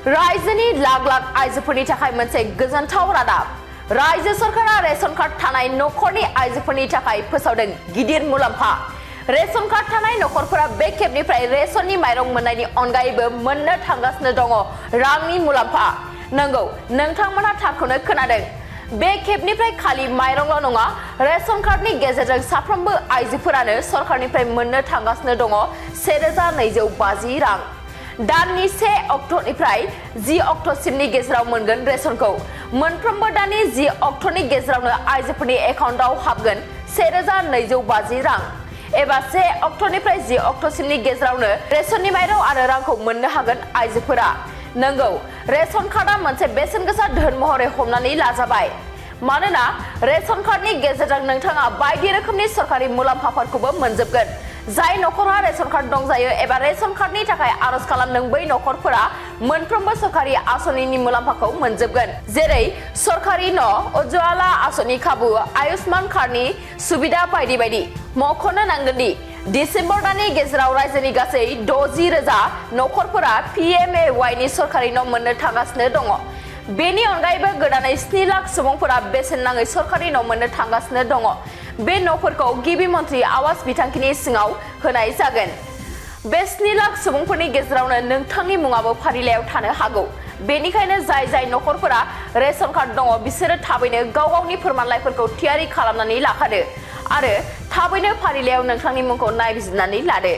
रायजोनि लाख लाख आइजोफोरनि थाखाय मोनसे गोजोनथाव रादाब। रायजो सरकारा रेशन कार्ड थानाय नखरनि आइजोफोरनि थाखाय फोसावदों गिदिर मुलाम्फा। रेशन कार्ड थानाय नखरफोरा बे खेबनिफ्राय रेशननि माइरं मोननायनि अनगायैबो मोननो थांगासिनो दङ रांनि मुलाम्फा। नंगौ, नोंथांमोनहा थारखौनो खोनादों। बे खेबनिफ्राय खालि माइरंल' नङा, रेशन कार्डनि गेजेरजों साफ्रोमबो आइजोफोरानो सरकारनिफ्राय मोननो थांगासिनो दङ 1250 रां। दाननि 1 अक्ट'निफ्राय 10 अक्ट'सिमनि गेजेराव मोनगोन रेशनखौ। मोनफ्रोमबो दाननि 10 अक्ट'नि गेजेरावनो आइजोफोरनि एकाउन्टआव हाबगोन 1250 रां। एबा 1 अक्ट'निफ्राय 10 अक्ट'सिमनि गेजेरावनो रेशननि माइरं आरो रांखौ मोननो हागोन आइजोफोरा। नंगौ, रेशन कार्डआ मोनसे बेसेन गोसा धोन महरै हमनानै लाजाबाय। मानोना रेशन कार्डनि गेजेरजों नोंथाङा बायदि रोखोमनि सरकारि मुलाम्फाफोरखौबो मोनजोबगोन। जाय नखरहा रेशन कार्ड दंजायो एबा रेशन कार्डनि थाखाय आरज खालामदों बै नखरफोरा मोनफ्रोमबो सरकारि आसनिनि मुलाम्फाखौ मोनजोबगोन। जेरै सरकारि न', उज्ज्वला आसनि खाबु, आयुष्मान कार्डनि सुबिदा बायदि बायदि। मख'नो नांगोन दि डिसेम्बर दाननि गेजेराव रायजोनि गासै 60,000 नखरफोरा PMAY नि सरकारि न' मोननो थांगासिनो दङ। बेनि अनगायैबो गोदानै 7 लाख सुबुंफोरा बेसेन नाङै सरकारि न' मोननो थांगासिनो दङ। बे न'फोरखौ गिबि मन्त्रि आवास बिथांखिनि सिङाव होनाय जागोन। बे 7 लाख सुबुंफोरनि गेजेरावनो नोंथांनि मुङाबो फारिलाइयाव थानो हागौ। बेनिखायनो जाय नखरफोरा रेशन कार्ड दङ बिसोरो थाबैनो गाव गावनि फोरमानलाइफोरखौ थियारि खालामनानै लाखादो आरो थाबैनो फारिलाइयाव नोंथांनि मुंखौ नायबिजिरनानै लादो।